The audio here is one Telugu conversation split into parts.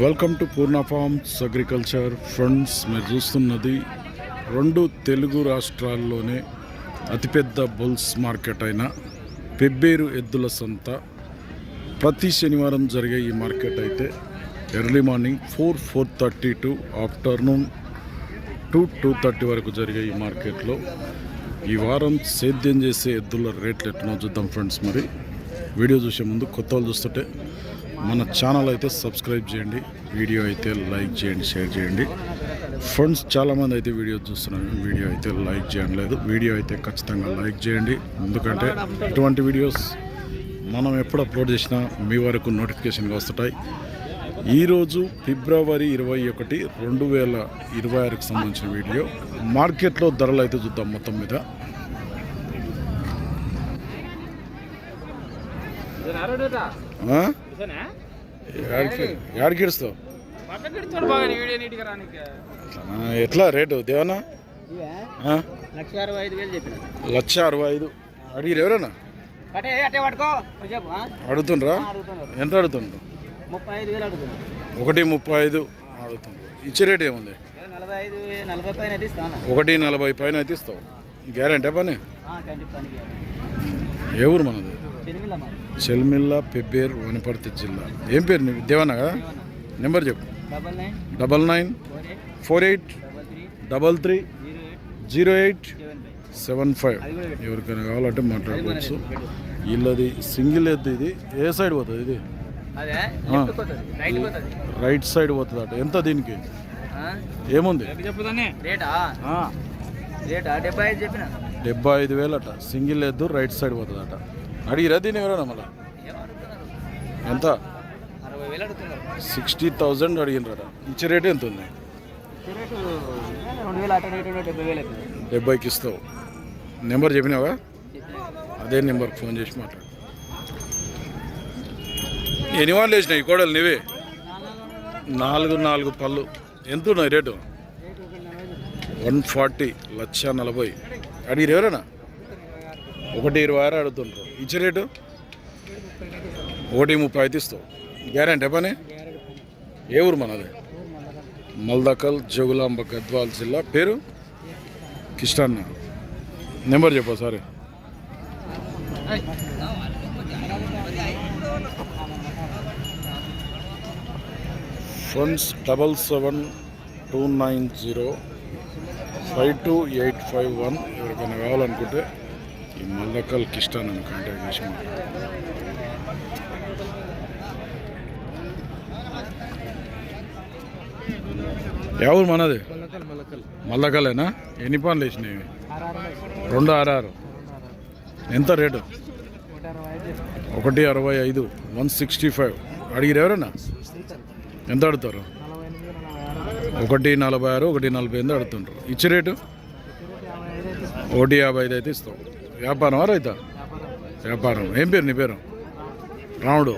Welcome to Purna forms agriculture friends. మీరు చూస్తున్నది రెండు తెలుగు రాష్ట్రాల్లోనే అతిపెద్ద బుల్స్ మార్కెట్ అయిన పెబ్బేరు ఎద్దుల సంత. ప్రతి శనివారం జరిగే ఈ మార్కెట్ అయితే ఎర్లీ మార్నింగ్ 4:30 టు ఆఫ్టర్నూన్ 2:30 వరకు జరిగే ఈ మార్కెట్లో ఈ వారం సేద్యం చేసే ఎద్దుల రేట్లు ఎట్లా చూద్దాం ఫ్రెండ్స్. మరి వీడియో చూసే ముందు కొత్త వాళ్ళు చూస్తుంటే మన ఛానల్ అయితే సబ్స్క్రైబ్ చేయండి, వీడియో అయితే లైక్ చేయండి, షేర్ చేయండి ఫ్రెండ్స్. చాలామంది అయితే వీడియో చూస్తున్నారు, వీడియో అయితే లైక్ చేయడం లేదు. వీడియో అయితే ఖచ్చితంగా లైక్ చేయండి, ఎందుకంటే ఇటువంటి వీడియోస్ మనం ఎప్పుడు అప్లోడ్ చేసినా మీ వరకు నోటిఫికేషన్గా వస్తుంటాయి. ఈరోజు ఫిబ్రవరి 21, 2026కి సంబంధించిన వీడియో. మార్కెట్లో ధరలు అయితే చూద్దాం మొత్తం మీద. ఏడికిడుస్తావు ఎట్లా రేటు దేవనా? 1,65,000 అడిగిరు ఎవరన్నా? అడుగుతుండ్రా? ఎంత అడుగుతుండ్రు? 1,35,000 అడుగుతుండ్రు. ఇచ్చే రేట్ ఏముంది? 1,40,000 పైన అయితే ఇస్తావు. గ్యారెంటీ పని? ఏ ఊరు మనది? చెల్మిల్ల, పెబ్బేరు, వనపర్తి జిల్లా. ఏం పేరు నీ? దేవన్నా కదా? నెంబర్ చెప్పు. 9948330875. ఎవరికైనా కావాలంటే మాట్లాడుకోవచ్చు. వీళ్ళది సింగిల్ ఎద్దు. ఇది ఏ సైడ్ పోతుంది? ఇది రైట్ సైడ్ పోతుంది అట. ఎంత దీనికి? ఏముంది? 75,000 అట. సింగిల్ ఎద్దు రైట్ సైడ్ పోతుంది అట. అడిగిరా దీన్ని ఎవరైనా? మళ్ళా ఎంత? 60,000 అడిగినరా. ఇచ్చే రేటు ఎంత ఉంది? 70,000కి ఇస్తావు. నెంబర్ చెప్పినావా? అదే నెంబర్కి ఫోన్ చేసి మాట్లాడు. ఎన్ని వాళ్ళు వేసినాయి కోడలు నీవే? 4 పళ్ళు. ఎంత ఉన్నాయి రేటు? 140, 1,40,000 అడిగిరు ఎవరైనా? 1,26 అడుగుతుండ్రు. ఇచ్చే రేటు 1,30 అయితే ఇస్తావు. గ్యారెంటీ పని? ఏ ఊరు మనది? మల్దకల్, జోగులాంబ, గద్వాల్ జిల్లా. పేరు? కిష్టన్న. నెంబర్ చెప్పు సారీ. ఫ్రెండ్స్ 7729052851. ఎవరికైనా కావాలనుకుంటే ఈ మల్లకల్ కిష్టన్ అని కాంటాక్ట్ చేసి ఎవరు మనది? మల్లకల్లేనా? ఎన్ని పనులు వేసినాయి? 266. ఎంత రేటు? 1,65, 165 అడిగిరు ఎవరన్నా? ఎంత అడుగుతారు? 1,46, 1,48 అడుగుతుంటారు. ఇచ్చే రేటు 1,55 అయితే ఇస్తావు. వ్యాపారం రైతా? వ్యాపారం. ఏం పేరు నీ పేరు? రాముడు.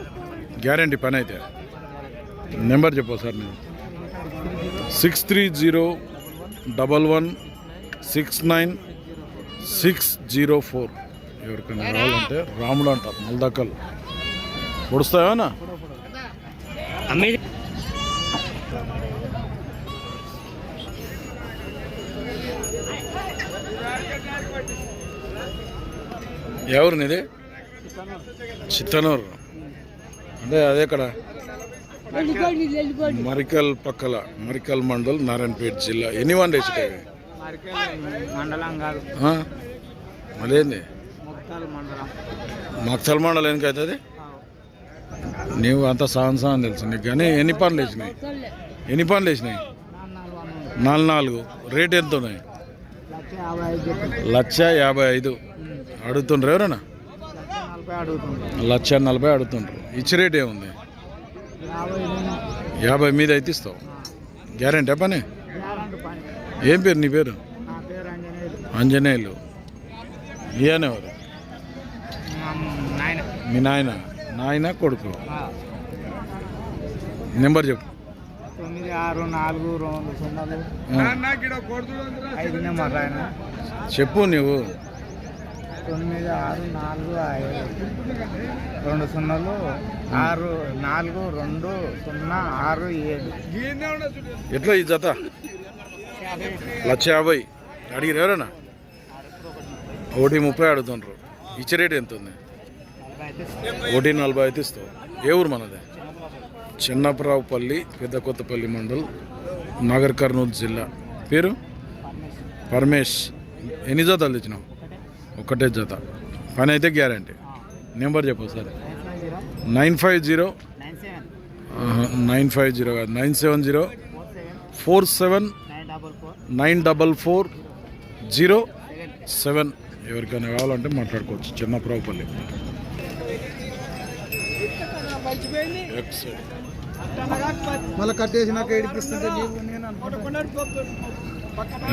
గ్యారెంటీ పని అయితే. నెంబర్ చెప్పు సార్. నేను 6301169604. ఎవరికైనా రావాలంటే రాముడు అంటారు. మల్దకల్. పొడుస్తావేనా? ఎవరు నీది? చిత్తనూరు. అదే ఎక్కడ? మరికల్ పక్కల. మరికల్ మండల్, నారాయణపేట జిల్లా. ఎన్ని వన్ డేస్? మళ్ళీ మక్తల్ మండలం ఎందుకు అవుతుంది? నీవు అంత సాహసం తెలుసు నీకు. కానీ ఎన్ని పనులు వేసినాయి? 4. రేట్ ఎంత ఉన్నాయి? 1,55,000 అడుగుతుండ్రు ఎవరన్నా? 1,40,000 అడుగుతుండ్రు. ఇచ్చే రేట్ ఏముంది? 50 మీద అయితే ఇస్తావు. గ్యారెంటీ పని? ఏం పేరు నీ పేరు? ఆంజనేయులు. ఈయనెవరు? మీ నాయన కొడుకు. నెంబర్ చెప్పు. 9642 చెప్పు నువ్వు. 96462067. ఎట్లా ఈ జత 150 అడిగిరు ఎవరన్నా? 130 అడుగుతుండ్రు. ఇచ్చే రేట్ ఎంత ఉంది? 140 అయితే ఇస్తావు. ఏ ఊరు మనది? చిన్నపరావుపల్లి, పెద్ద కొత్తపల్లి మండల్, నాగర్ కర్నూలు జిల్లా. పేరు పరమేష్. ఎన్ని జతలు తెచ్చినావు? ఒకటే జత. పని అయితే గ్యారంటీ. నెంబర్ చెప్పు సార్. 950 కాదు 970 47944007. ఎవరికైనా కావాలంటే మాట్లాడుకోవచ్చు. చిన్నపరావుపల్లి. మళ్ళీ కట్టేసినాక ఏడిపిస్తుంటే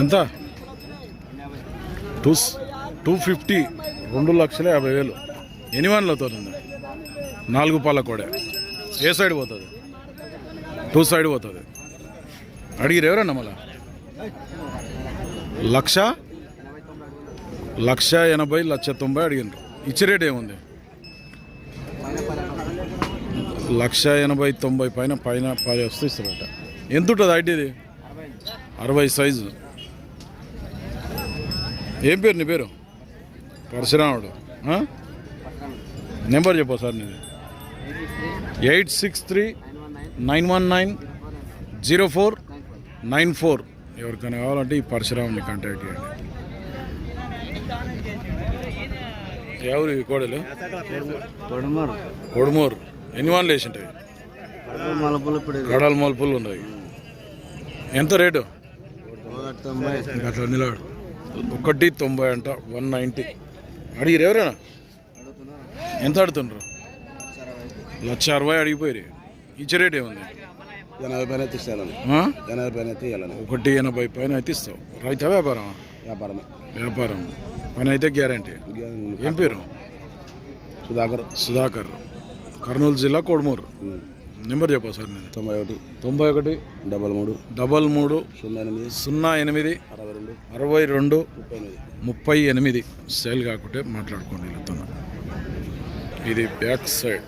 ఎంత? 250. 2,50,000. ఎన్ని వన్లతో ఉంది? 4 పాల కూడా. ఏ సైడ్ పోతుంది? 2 సైడ్ పోతుంది. అడిగిరు ఎవరన్నా? మళ్ళా 1,80,000 1,90,000 అడిగినారు. ఇచ్చే రేట్ ఏముంది? 1,80,000 పైన 10 వస్తే ఇస్తారట. ఎంత ఉంటుంది హైట్? ఇది 60 సైజు. ఏం పేరు నీ పేరు? పరశురాముడు. నెంబర్ చెప్పు సార్ నీది. 8639190494. ఎవరికైనా కావాలంటే ఈ పరశురాముని కాంటాక్ట్ చేయండి. ఎవరు ఈ కోడలు? కొడుమూరు. ఎన్ని వాన్లు వేసింటాయి? గడాల మలుపులు ఉన్నాయి. ఎంత రేటు? అట్లా నిలబడు. 190 అంట. 190 అడిగిరు ఎవరైనా? ఎంత అడుగుతుండ్రు? 1,60,000 అడిగిపోయి. ఇచ్చే రేట్ ఏముంది? 80 పైన అయితే ఇస్తాను. 80 పైన అయితే ఇవ్వాలని. 180 పైన అయితే ఇస్తావు. రైతా వ్యాపారమా? వ్యాపారం. పని అయితే గ్యారంటీ. ఏం పేరు? సుధాకర్. కర్నూలు జిల్లా కొడుమూరు. నెంబర్ చెప్పా సార్. నేను 91 33 08 62 38. సేల్ కాకుంటే మాట్లాడుకోండి. వెళ్తున్నా. ఇది బ్యాక్ సైడ్.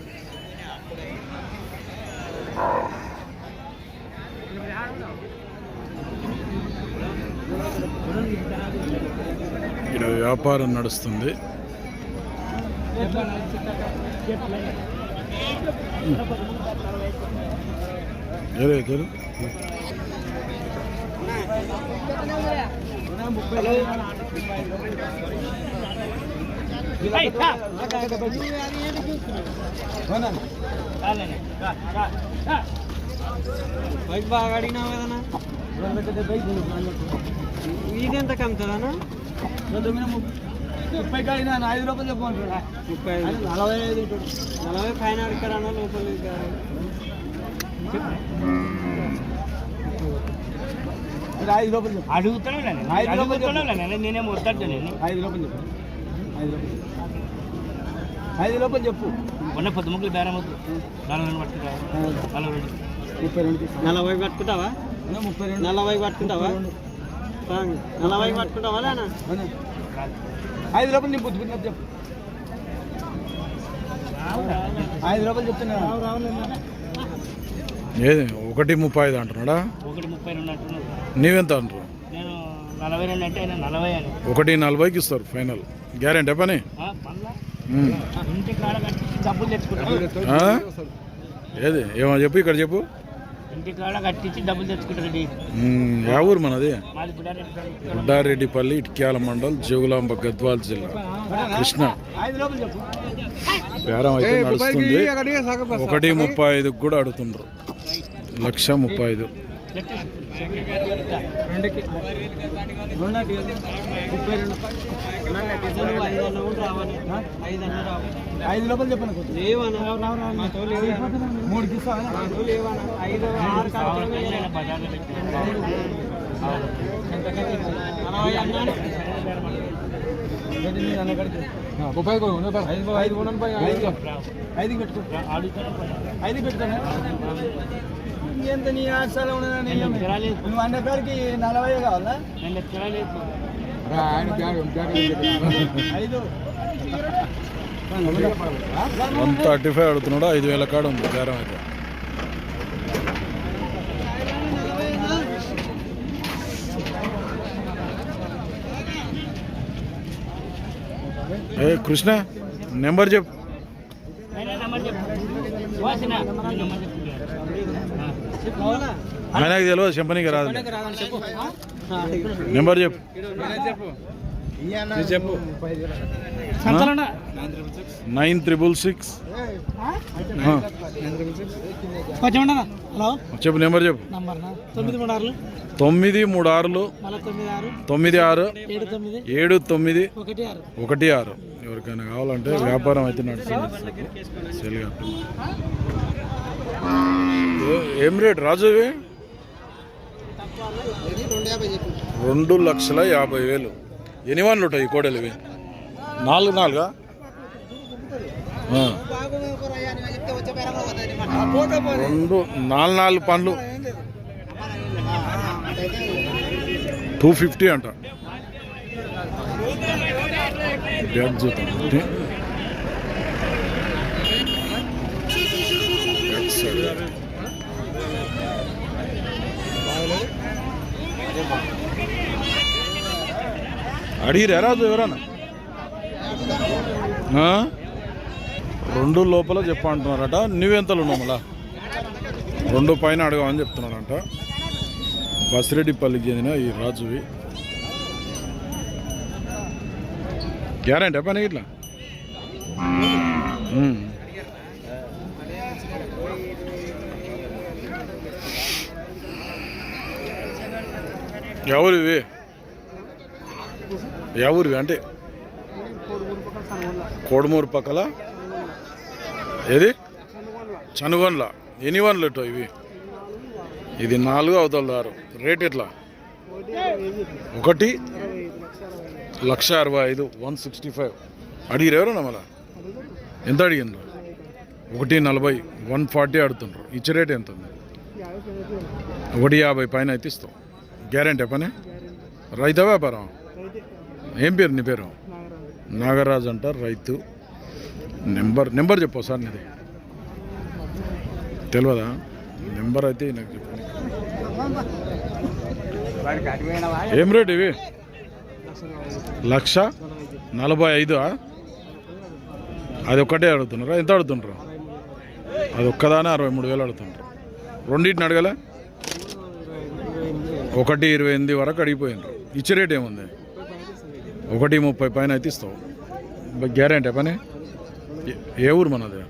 ఇక్కడ వ్యాపారం నడుస్తుంది. బైక్ బాగా అడిగినావు కదన్నా. ఇది ఎంత కమ్ముతుందన్నా? 30 అడిగినా 5 రూపాయలు చెప్పమంటున్నా. 40 పైన అడుగుతారన్నా. లోపలికి అడుగుతాను. నేనేం వద్దంటే 5 రూపాయలు చెప్పు. 5 రూపాయలు చెప్పు. ఉన్న పొద్దుముక్కలు బేరం వద్దు. 40 పట్టుకుంటావా? 40 పట్టుకుంటావా? 40 పట్టుకుంటావా? 5 రూపాయలు చెప్పు. చెప్పు 5 రూపాయలు చెప్తున్నా. ఏది 1,35 అంటున్నాడా? 1,32 అంటున్నాడు. నీవెంత అంటారు? నేను 42 అంటే 40 అని. 1,40కి ఇస్తారు ఫైనల్. గ్యారెంటీ పని. ఇంటి కాడ కట్టించి డబ్బులు తెచ్చుకుంటారు. ఏది ఏమో చెప్పు. ఇక్కడ చెప్పు. ఇంటి కాడ కట్టించి డబ్బులు తెచ్చుకుంటారు. యా ఊరు మనది? గుడ్డారెడ్డిపల్లి, ఇట్క్యాల మండల్, జోగులాంబ, గద్వాల్ జిల్లా, కృష్ణ. బేరం అయితే నడుస్తుంది. 1,35 కూడా అడుగుతుండ్రు. 1,35,000. ఐదు రూపాయలు చెప్పండి. మూడుకి ఐదు పెట్టుకో. ఐదు పెట్టుకోనా? ఎంత నీ ఆటసాల ఉన్నదా? నువ్వు అన్న పేరుకి 40 కావాలా? 5 135 అడుగుతున్నాడు. 5,000 కాడ ఉంది బేరం అయితే. ఏ కృష్ణ నెంబర్ చెప్పు. ఆయనకు తెలియదు చెప్పనీకి రాదు. నెంబర్ చెప్పు. చెప్పు. 966. హలో చెప్పు నెంబర్ చెప్పు. 936 96 79 ఎవరికైనా కావాలంటే వ్యాపారం అయితే నడుస్తుంది. సెల్గా ఏం రేట్ రాజు ఇవి? 2,50,000. ఎన్ని వన్లు ఉంటాయి ఈ కోడలు ఇవి? 4 4 4 పండ్లు 250 అంట. బ్యాగ్ చూద్దాం. అడిగిరా రాజు ఎవరన్నా? 2 లోపల చెప్పంటున్నారట. నువ్వెంతలు ఉన్నావు మళ్ళా? 2 పైన అడగమని చెప్తున్నారంట. బసిరెడ్డిపల్లికి చెందిన ఈ రాజువి. గ్యారంటీ పని ఇట్లా ఎవరివి? ఎవరివి అంటే కోడుమూరు పక్కల ఏది? చనుగొండ్ల. ఎన్ని వన్లు ఎట్టో ఇవి? ఇది 4 అవతల 6. రేట్ ఎట్లా? 1,65,000 165 అడిగిరు ఎవరన్నా మళ్ళా? ఎంత అడిగిండ్రు? 1,40 140 అడుగుతుండ్రు. ఇచ్చే రేట్ ఎంత ఉంది? 1,50 పైన అయితే ఇస్తాం. గ్యారంటీ పని? రైతా వ్యాపారం? ఏం పేరు నీ పేరు? నాగరాజు అంట, రైతు. నెంబర్ చెప్పు సార్. నీది తెలియదా? నెంబర్ అయితే నాకు చెప్పండి. ఏం రేట్ ఇవి? 1,45,000. అది ఒక్కటే అడుగుతున్నారా? ఎంత అడుగుతుండ్రు? అది ఒక్కదానే 63,000 అడుగుతుండ్రు. రెండింటిని అడగలే? 1,28,000 వరకు అడిగిపోయినారు. ఇచ్చే రేట్ ఏముంది? 1,30 పైన అయితే ఇస్తావు. గ్యారంటీ పని? ఏ ఊరు మనది?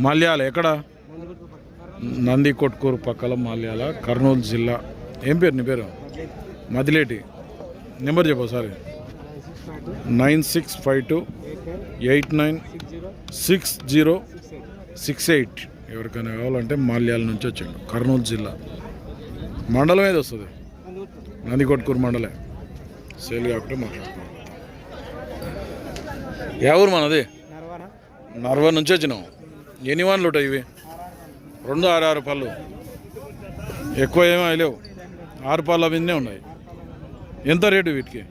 మల్యాల. ఎక్కడ? నంది కొట్కూరు పక్కల మల్యాల, కర్నూలు జిల్లా. ఏం పేరు నీ పేరు? మదిలేటి. నెంబర్ చెప్పు సార్. 9652 896068. ఎవరికైనా కావాలంటే మాల్యాల నుంచి వచ్చాడు. కర్నూలు జిల్లా. మండలం ఏది వస్తుంది? నందికొట్కూరు మండలే. సేల్ కాకుండా మాట్లాడుతున్నాం. ఎవరు మనది? నర్వా నుంచి వచ్చినాం. ఎన్ని వన్లు ఉంటాయి ఇవి? 2 6 పళ్ళు. ఎక్కువ ఏమీ లేవు. 6 పళ్ళ మీదనే ఉన్నాయి. ఎంత రేటు వీటికి?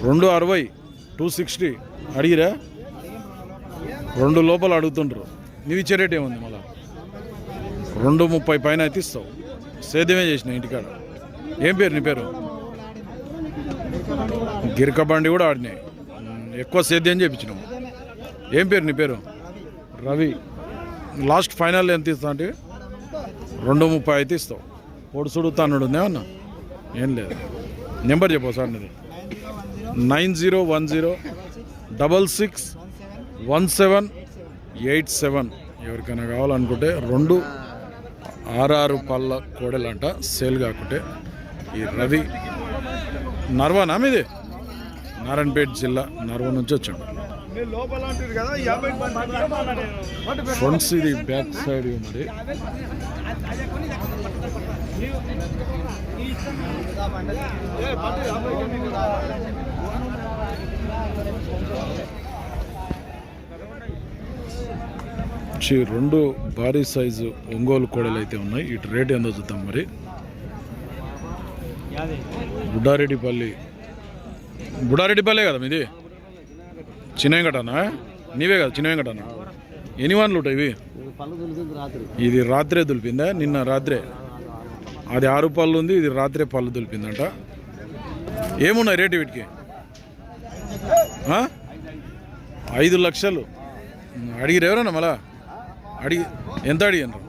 260 260 అడిగిరా? 2 లోపల అడుగుతుండ్రు. నువ్వు ఇచ్చే రేట్ ఏముంది మళ్ళా? 230 పైన అయితే ఇస్తావు. సేద్యమే చేసిన ఇంటికాడ. ఏం పేరు నీ పేరు? గిరక బండి కూడా ఆడినాయి. ఎక్కువ సేద్యం చేయించినావు. ఏం పేరు నీ పేరు? రవి. లాస్ట్ ఫైనల్ ఎంత ఇస్తా అంటే? 230 అయితే ఇస్తావు. పొడు సుడుతా అన్నాడు. ఏమన్నా? ఏం లేదు. నెంబర్ చెప్పు సార్. నీది 9010 661787. ఎవరికైనా కావాలనుకుంటే 2 6 పళ్ళ కోడలంట. సేల్ కాకుంటే ఈ రవి. నర్వానా మీది? నారాయణపేట జిల్లా నర్వా నుంచి వచ్చాడు. ఫ్రంట్స్ ఇది బ్యాక్ సైడ్ మరి. రెండు భారీ సైజు ఒంగోలు కోడలు అయితే ఉన్నాయి. ఇటు రేట్ ఎంతో చూద్దాం మరి. బుడ్డారెడ్డిపల్లి బుడారెడ్డిపల్లె కదా మీది? చిన్న వెంకటనా? నీవే కదా చిన్న వెంకటనా? ఎన్ని వన్లు ఉంటాయి ఇవి? ఇది రాత్రే దులిపిందా? నిన్న రాత్రే. అది 6 పళ్ళు ఉంది, ఇది రాత్రే పళ్ళు దులిపిందంట. ఏమున్నాయి రేటు వీటికి? 5 లక్షలు అడిగిరు ఎవరన్నా? మళ్ళా ఎంత అడిగినరు?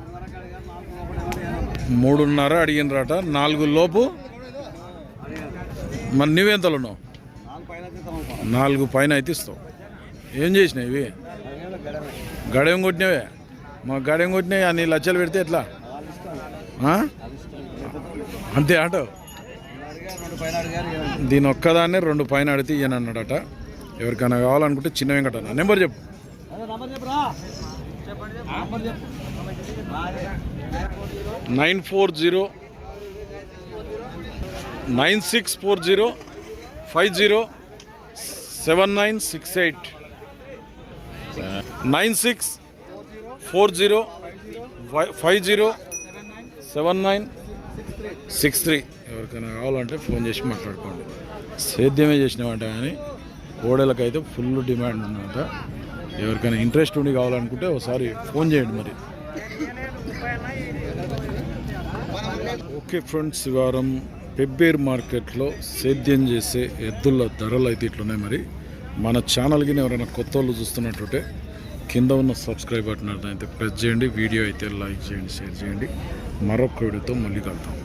3.5 అడిగినరాట. 4 లోపు. మరి నువ్వెంతలు ఉన్నావు? 4 పైన అయితే ఇస్తావు. ఏం చేసినావు ఇవి? గడేం కొట్టినవే? మా గడేం కొట్టినాయి అన్ని లక్షలు పెడితే ఎట్లా? అంతే ఆటో. దీని ఒక్కదాన్నే 2 పైన అడిగితే ఇయ్యను అన్నాడట. ఎవరికైనా కావాలనుకుంటే చిన్న వెంకటన్న నెంబర్ చెప్పు. 9640507968 9640507963. ఎవరికైనా కావాలంటే ఫోన్ చేసి మాట్లాడుకోండి. సేద్యమే చేసినామంట కానీ ఓడలకైతే ఫుల్ డిమాండ్ ఉందంట. ఎవరికైనా ఇంట్రెస్ట్ ఉండి కావాలనుకుంటే ఒకసారి ఫోన్ చేయండి. మరి ఓకే ఫ్రెండ్స్, ఈ వారం పెబ్బేరు మార్కెట్లో సేద్యం చేసే ఎద్దుల ధరలు అయితే ఇట్లున్నాయి. మరి మన ఛానల్కి ఎవరైనా కొత్త వాళ్ళు చూస్తున్నట్టుంటే కింద ఉన్న సబ్స్క్రైబ్ బటన్ అయితే ప్రెస్ చేయండి. వీడియో అయితే లైక్ చేయండి, షేర్ చేయండి. మరొక వీడియోతో మళ్ళీ కలుద్దాం.